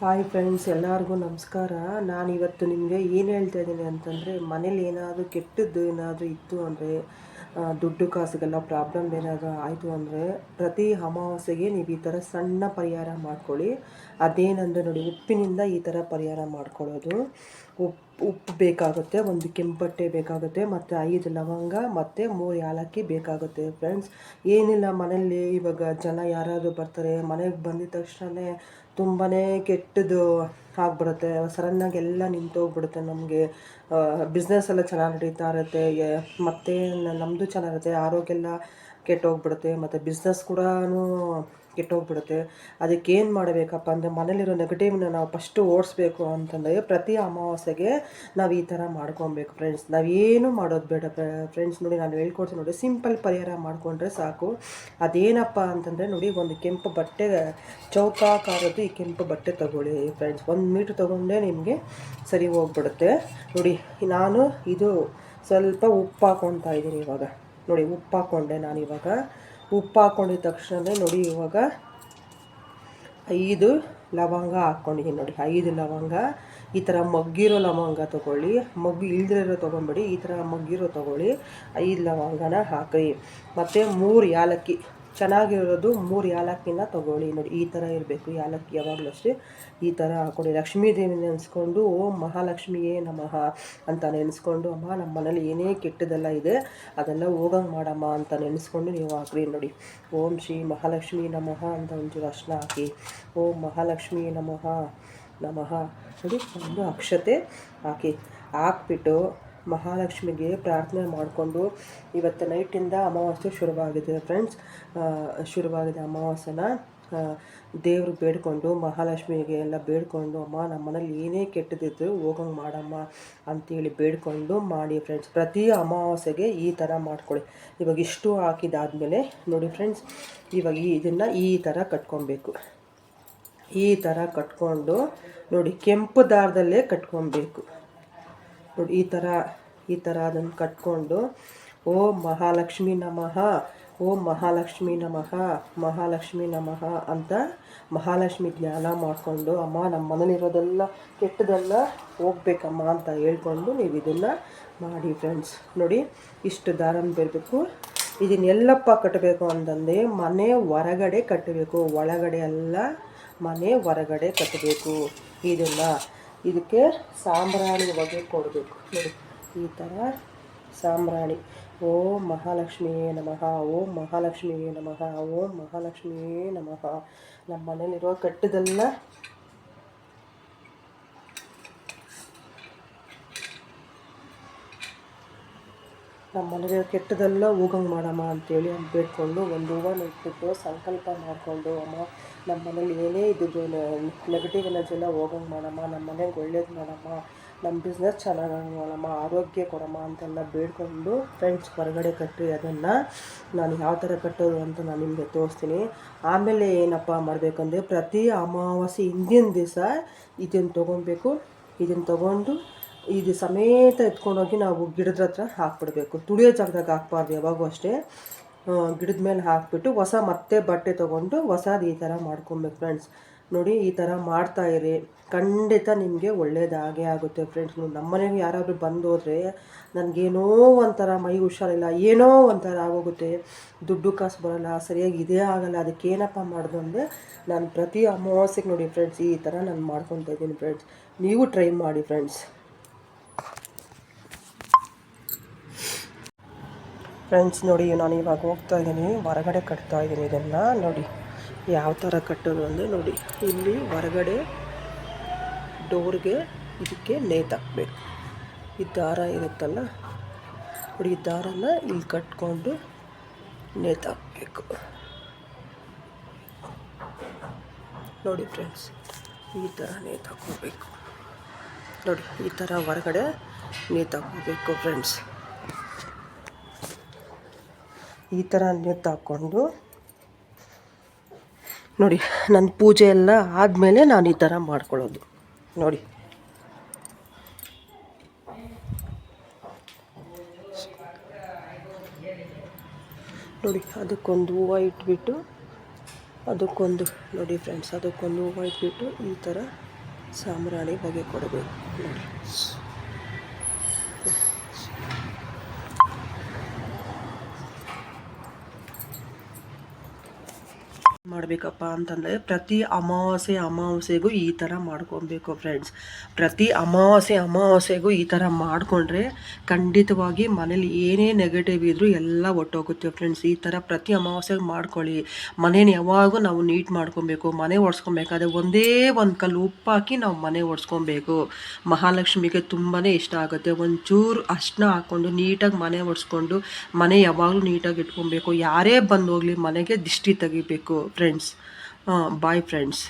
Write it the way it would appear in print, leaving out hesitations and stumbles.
Hi friends, ಎಲ್ಲರಿಗೂ ನಮಸ್ಕಾರ. ನಾನಿವತ್ತು ನಿಮಗೆ ಏನು ಹೇಳ್ತಾ ಇದ್ದೀನಿ ಅಂತಂದರೆ, ಮನೇಲಿ ಏನಾದರೂ ಕೆಟ್ಟದ್ದು ಏನಾದರೂ ಇತ್ತು ಅಂದರೆ, ದುಡ್ಡು ಕಾಸಿಗೆಲ್ಲ ಪ್ರಾಬ್ಲಮ್ ಏನಾದರೂ ಆಯಿತು ಅಂದರೆ, ಪ್ರತಿ ಅಮಾವಾಸ್ಯೆಗೆ ನೀವು ಈ ಥರ ಸಣ್ಣ ಪರಿಹಾರ ಮಾಡ್ಕೊಳ್ಳಿ. ಅದೇನಂದರೆ ನೋಡಿ, ಉಪ್ಪಿನಿಂದ ಈ ಥರ ಪರಿಹಾರ ಮಾಡ್ಕೊಳ್ಳೋದು. ಉಪ್ಪು ಬೇಕಾಗುತ್ತೆ, ಒಂದು ಕೆಂಪಟ್ಟೆ ಬೇಕಾಗುತ್ತೆ, ಮತ್ತು 5 ಲವಂಗ ಮತ್ತು 3 ಏಲಕ್ಕಿ ಬೇಕಾಗುತ್ತೆ ಫ್ರೆಂಡ್ಸ್. ಏನಿಲ್ಲ, ಮನೆಯಲ್ಲಿ ಇವಾಗ ಜನ ಯಾರಾದರೂ ಬರ್ತಾರೆ, ಮನೆಗೆ ಬಂದಿದ ತಕ್ಷಣ ತುಂಬಾ ಕೆಟ್ಟದ್ದು ಆಗ್ಬಿಡುತ್ತೆ. ಸಡನ್ನಾಗಿ ಎಲ್ಲ ನಿಂತೋಗ್ಬಿಡುತ್ತೆ. ನಮಗೆ ಬಿಸ್ನೆಸ್ ಎಲ್ಲ ಚೆನ್ನಾಗಿ ನಡೀತಾ ಇರುತ್ತೆ, ಮತ್ತು ನಮ್ಮದು ಚೆನ್ನಾಗಿರುತ್ತೆ, ಆರೋಗ್ಯ ಎಲ್ಲ ಕೆಟ್ಟೋಗ್ಬಿಡುತ್ತೆ, ಮತ್ತು ಬಿಸ್ನೆಸ್ ಕೂಡ ಕೆಟ್ಟೋಗ್ಬಿಡುತ್ತೆ. ಅದಕ್ಕೇನು ಮಾಡಬೇಕಪ್ಪ ಅಂದರೆ, ಮನೇಲಿರೋ ನೆಗೆಟಿವ್ನ ನಾವು ಫಸ್ಟು ಓಡಿಸ್ಬೇಕು ಅಂತಂದರೆ, ಪ್ರತಿ ಅಮಾವಾಸ್ಯೆಗೆ ನಾವು ಈ ಥರ ಮಾಡ್ಕೊಬೇಕು ಫ್ರೆಂಡ್ಸ್. ನಾವೇನು ಮಾಡೋದು ಬೇಡ ಫ್ರೆಂಡ್ಸ್. ನೋಡಿ, ನಾನು ಹೇಳ್ಕೊಡ್ತೀನಿ ನೋಡಿ, ಸಿಂಪಲ್ ಪರಿಹಾರ ಮಾಡಿಕೊಂಡ್ರೆ ಸಾಕು. ಅದೇನಪ್ಪ ಅಂತಂದರೆ ನೋಡಿ, ಒಂದು ಕೆಂಪು ಬಟ್ಟೆ, ಚೌಕಾಕಾರದ್ದು ಈ ಕೆಂಪು ಬಟ್ಟೆ ತೊಗೊಳ್ಳಿ ಫ್ರೆಂಡ್ಸ್. 1 ಮೀಟ್ರ್ ತೊಗೊಂಡೇ ನಿಮಗೆ ಸರಿ ಹೋಗ್ಬಿಡುತ್ತೆ. ನೋಡಿ, ನಾನು ಇದು ಸ್ವಲ್ಪ ಉಪ್ಪು ಹಾಕ್ಕೊಳ್ತಾ ಇದ್ದೀನಿ ಇವಾಗ. ನೋಡಿ, ಉಪ್ಪು ಹಾಕ್ಕೊಂಡೆ ನಾನಿವಾಗ. ಉಪ್ಪು ಹಾಕ್ಕೊಂಡಿದ ತಕ್ಷಣ ನೋಡಿ, ಇವಾಗ 5 ಲವಂಗ ಹಾಕ್ಕೊಂಡಿದ್ದೀನಿ. ನೋಡಿ, 5 ಲವಂಗ. ಈ ಥರ ಮಗ್ಗಿರೋ ಲವಂಗ ತೊಗೊಳ್ಳಿ, ಮಗ್ಗು ಇಲ್ದಿರೋ ತೊಗೊಂಬೇಡಿ, ಈ ಥರ ಮಗ್ಗಿರೋ ತೊಗೊಳ್ಳಿ. 5 ಲವಂಗನ ಹಾಕಿ, ಮತ್ತು 3 ಏಲಕ್ಕಿ, ಚೆನ್ನಾಗಿರೋದು 3 ಏಲಕ್ಕಿನ ತೊಗೊಳ್ಳಿ. ನೋಡಿ, ಈ ಥರ ಇರಬೇಕು ಏಲಕ್ಕಿ ಯಾವಾಗಲೂ ಅಷ್ಟೇ. ಈ ಥರ ಹಾಕ್ಕೊಳ್ಳಿ. ಲಕ್ಷ್ಮೀ ದೇವಿ ನೆನೆಸ್ಕೊಂಡು ಓಂ ಮಹಾಲಕ್ಷ್ಮಿಯೇ ನಮಃ ಅಂತ ನೆನೆಸ್ಕೊಂಡು, ಅಮ್ಮ ನಮ್ಮ ಮನೇಲಿ ಏನೇ ಕೆಟ್ಟದೆಲ್ಲ ಇದೆ ಅದೆಲ್ಲ ಹೋಗಂಗೆ ಮಾಡಮ್ಮ ಅಂತ ನೆನೆಸ್ಕೊಂಡು ನೀವು ಹಾಕ್ರಿ. ನೋಡಿ, ಓಂ ಶ್ರೀ ಮಹಾಲಕ್ಷ್ಮಿ ನಮಃ ಅಂತ ಒಂಚೂರು ಅರ್ಶಿನ ಹಾಕಿ, ಓಂ ಮಹಾಲಕ್ಷ್ಮಿ ನಮಃ ನಮಃ ನೋಡಿ, ಒಂದು ಅಕ್ಷತೆ ಹಾಕ್ಬಿಟ್ಟು ಮಹಾಲಕ್ಷ್ಮಿಗೆ ಪ್ರಾರ್ಥನೆ ಮಾಡಿಕೊಂಡು, ಇವತ್ತು ನೈಟಿಂದ ಅಮಾವಾಸ್ಯೆ ಶುರುವಾಗಿದೆ ಫ್ರೆಂಡ್ಸ್. ಶುರುವಾಗಿದೆ ಅಮಾವಾಸ್ಯೆನ ದೇವ್ರಿಗೆ ಬೇಡ್ಕೊಂಡು, ಮಹಾಲಕ್ಷ್ಮಿಗೆ ಎಲ್ಲ ಬೇಡ್ಕೊಂಡು, ಅಮ್ಮ ನಮ್ಮ ಮನೇಲಿ ಏನೇ ಕೆಟ್ಟದಿದ್ರು ಹೋಗಂಗೆ ಮಾಡಮ್ಮ ಅಂತೇಳಿ ಬೇಡ್ಕೊಂಡು ಮಾಡಿ ಫ್ರೆಂಡ್ಸ್. ಪ್ರತಿ ಅಮಾವಾಸ್ಯೆಗೆ ಈ ಥರ ಮಾಡ್ಕೊಳ್ಳಿ. ಇವಾಗ ಇಷ್ಟು ಹಾಕಿದಾದ್ಮೇಲೆ ನೋಡಿ ಫ್ರೆಂಡ್ಸ್, ಇವಾಗ ಇದನ್ನು ಈ ಥರ ಕಟ್ಕೊಬೇಕು. ಈ ಥರ ಕಟ್ಕೊಂಡು ನೋಡಿ, ಕೆಂಪು ದಾರದಲ್ಲೇ ಕಟ್ಕೊಬೇಕು. ನೋಡಿ, ಈ ಥರ ಅದನ್ನು ಕಟ್ಕೊಂಡು, ಓಂ ಮಹಾಲಕ್ಷ್ಮಿ ನಮಃ, ಓಂ ಮಹಾಲಕ್ಷ್ಮಿ ನಮಃ, ಮಹಾಲಕ್ಷ್ಮಿ ನಮಃ ಅಂತ ಮಹಾಲಕ್ಷ್ಮಿ ಜ್ಞಾನ ಮಾಡಿಕೊಂಡು, ಅಮ್ಮ ನಮ್ಮ ಮನೇಲಿರೋದೆಲ್ಲ ಕೆಟ್ಟದೆಲ್ಲ ಹೋಗ್ಬೇಕಮ್ಮ ಅಂತ ಹೇಳ್ಕೊಂಡು ನೀವು ಇದನ್ನು ಮಾಡಿ ಫ್ರೆಂಡ್ಸ್. ನೋಡಿ, ಇಷ್ಟು ದಾರನ ಬರಬೇಕು. ಇದನ್ನೆಲ್ಲಪ್ಪ ಕಟ್ಟಬೇಕು ಅಂತಂದರೆ, ಮನೆ ಹೊರಗಡೆ ಕಟ್ಟಬೇಕು, ಒಳಗಡೆ ಎಲ್ಲ ಮನೆ ಹೊರಗಡೆ ಕಟ್ಟಬೇಕು. ಇದಕ್ಕೆ ಸಾಂಬ್ರಾಣಿ ಹೊಗೆ ಕೊಡಬೇಕು. ನೋಡಿ, ಈ ಥರ ಸಾಂಬ್ರಾಣಿ. ಓಂ ಮಹಾಲಕ್ಷ್ಮಿಯೇ ನಮಃ, ಓಂ ಮಹಾಲಕ್ಷ್ಮಿಯೇ ನಮಃ, ಓಂ ಮಹಾಲಕ್ಷ್ಮಿಯೇ ನಮಃ. ನಮ್ಮ ಮನೇಲಿರೋ ಕೆಟ್ಟದೆಲ್ಲ ಹೋಗಂಗೆ ಮಾಡಮ್ಮ ಅಂತೇಳಿ ಅಂತ ಬೇಡ್ಕೊಂಡು, ಒಂದು ಹೂವನ್ನು ಇಟ್ಬಿಟ್ಟು ಸಂಕಲ್ಪ ಮಾಡಿಕೊಂಡು, ಅಮ್ಮ ನಮ್ಮ ಮನೇಲಿ ಏನೇ ಇದ್ದಿದ್ದು ನೆಗೆಟಿವ್ ಎನರ್ಜಿ ಎಲ್ಲ ಹೋಗಂಗೆ ಮಾಡಮ್ಮ, ನಮ್ಮ ಮನೆಗೆ ಒಳ್ಳೇದು ಮಾಡಮ್ಮ, ನಮ್ಮ ಬಿಸ್ನೆಸ್ ಚೆನ್ನಾಗಿ ಮಾಡಮ್ಮ, ಆರೋಗ್ಯ ಕೊಡಮ್ಮ ಅಂತೆಲ್ಲ ಬೇಡ್ಕೊಂಡು ಫ್ರೆಂಡ್ಸ್ ಹೊರಗಡೆ ಕಟ್ಟಿ. ಅದನ್ನು ನಾನು ಯಾವ ಥರ ಕಟ್ಟೋದು ಅಂತ ನಾನು ನಿಮಗೆ ತೋರಿಸ್ತೀನಿ. ಆಮೇಲೆ ಏನಪ್ಪ ಮಾಡಬೇಕಂದ್ರೆ, ಪ್ರತಿ ಅಮಾವಾಸ್ಯೆ ಹಿಂದಿನ ದಿವಸ ಇದನ್ನು ತೊಗೊಬೇಕು. ಇದನ್ನು ತೊಗೊಂಡು ಇದು ಸಮೇತ ಎತ್ಕೊಂಡೋಗಿ ನಾವು ಗಿಡದ ಹತ್ರ ಹಾಕ್ಬಿಡ್ಬೇಕು. ತುಳಿಯೋ ಜಾಗದಾಗ ಹಾಕ್ಬಾರ್ದು ಯಾವಾಗೂ ಅಷ್ಟೇ. ಗಿಡದ ಮೇಲೆ ಹಾಕ್ಬಿಟ್ಟು ಮತ್ತೆ ಬಟ್ಟೆ ತೊಗೊಂಡು ಹೊಸದು ಈ ಥರ ಮಾಡ್ಕೊಬೇಕು ಫ್ರೆಂಡ್ಸ್. ನೋಡಿ, ಈ ಥರ ಮಾಡ್ತಾಯಿರಿ, ಖಂಡಿತ ನಿಮಗೆ ಒಳ್ಳೇದಾಗೇ ಆಗುತ್ತೆ ಫ್ರೆಂಡ್ಸ್. ನಮ್ಮ ಮನೆಗೆ ಯಾರಾದರೂ ಬಂದೋದ್ರೆ, ನನಗೇನೋ ಒಂಥರ ಮೈ ಹುಷಾರಿಲ್ಲ, ಏನೋ ಒಂಥರ ಆಗೋಗುತ್ತೆ, ದುಡ್ಡು ಕಾಸು ಬರೋಲ್ಲ, ಸರಿಯಾಗಿ ಇದೇ ಆಗೋಲ್ಲ. ಅದಕ್ಕೇನಪ್ಪ ಮಾಡೋದು ಅಂದರೆ, ನಾನು ಪ್ರತಿ ಅಮಾವಾಸ್ಯೆಗೆ ನೋಡಿ ಫ್ರೆಂಡ್ಸ್ ಈ ಥರ ನಾನು ಮಾಡ್ಕೊತಾ ಇದ್ದೀನಿ ಫ್ರೆಂಡ್ಸ್. ನೀವು ಟ್ರೈ ಮಾಡಿ ಫ್ರೆಂಡ್ಸ್. ನೋಡಿ, ನಾನು ಇವಾಗ ಹೋಗ್ತಾ ಇದ್ದೀನಿ, ಹೊರಗಡೆ ಕಟ್ತಾ ಇದ್ದೀನಿ. ಇದನ್ನು ನೋಡಿ ಯಾವ ಥರ ಕಟ್ಟೋದು ಅಂದರೆ, ನೋಡಿ ಇಲ್ಲಿ ಹೊರಗಡೆ ಡೋರ್ಗೆ ಇದಕ್ಕೆ ನೇತಾಕಬೇಕು. ಈ ದಾರ ಇರುತ್ತಲ್ಲ ನೋಡಿ, ಈ ದಾರನ ಇಲ್ಲಿ ಕಟ್ಕೊಂಡು ನೇತಾಕಬೇಕು. ನೋಡಿ ಫ್ರೆಂಡ್ಸ್, ಈ ಥರ ನೇತಾಕೋಬೇಕು. ನೋಡಿ, ಈ ಥರ ಹೊರಗಡೆ ನೇತಾಕೋಬೇಕು ಫ್ರೆಂಡ್ಸ್. ಈ ಥರ ನೇತಾಕೊಂಡು ನೋಡಿ, ನನ್ನ ಪೂಜೆ ಎಲ್ಲ ಆದಮೇಲೆ ನಾನು ಈ ಥರ ಮಾಡ್ಕೊಳ್ಳೋದು. ನೋಡಿ, ಅದಕ್ಕೊಂದು ಹೂವು ಇಟ್ಬಿಟ್ಟು, ಅದಕ್ಕೊಂದು ನೋಡಿ ಫ್ರೆಂಡ್ಸ್, ಅದಕ್ಕೊಂದು ಹೂವು ಇಟ್ಬಿಟ್ಟು ಈ ಥರ ಸಾಂಬ್ರಾಣಿ ಬಗೆ ಕೊಡಬೇಕು ನೋಡಿ. ಮಾಡಬೇಕಪ್ಪ ಅಂತಂದರೆ ಪ್ರತಿ ಅಮಾವಾಸ್ಯೆಗೂ ಈ ಥರ ಮಾಡ್ಕೊಬೇಕು ಫ್ರೆಂಡ್ಸ್. ಪ್ರತಿ ಅಮಾವಾಸ್ಯೆಗೂ ಈ ಥರ ಮಾಡಿಕೊಂಡ್ರೆ ಖಂಡಿತವಾಗಿ ಮನೇಲಿ ಏನೇ ನೆಗೆಟಿವ್ ಇದ್ದರೂ ಎಲ್ಲ ಒಟ್ಟೋಗುತ್ತೆ ಫ್ರೆಂಡ್ಸ್. ಈ ಥರ ಪ್ರತಿ ಅಮಾವಾಸ್ಯೆಗೆ ಮಾಡ್ಕೊಳ್ಳಿ. ಮನೇನ ಯಾವಾಗೂ ನಾವು ನೀಟ್ ಮಾಡ್ಕೊಬೇಕು. ಮನೆ ಒರೆಸ್ಕೊಬೇಕಾದ್ರೆ ಒಂದೇ ಒಂದು ಕಲ್ಲು ಉಪ್ಪು ಹಾಕಿ ನಾವು ಮನೆ ಒರೆಸ್ಕೊಬೇಕು. ಮಹಾಲಕ್ಷ್ಮಿಗೆ ತುಂಬಾ ಇಷ್ಟ ಆಗುತ್ತೆ. ಒಂಚೂರು ಅರ್ಶಿನ ಹಾಕ್ಕೊಂಡು ನೀಟಾಗಿ ಮನೆ ಒರೆಸ್ಕೊಂಡು ಮನೆ ಯಾವಾಗಲೂ ನೀಟಾಗಿ ಇಟ್ಕೊಬೇಕು. ಯಾರೇ ಬಂದು ಹೋಗಲಿ ಮನೆಗೆ ದಿಷ್ಟಿ ತೆಗಿಬೇಕು ಫ್ರೆಂಡ್ಸ್. Bye friends.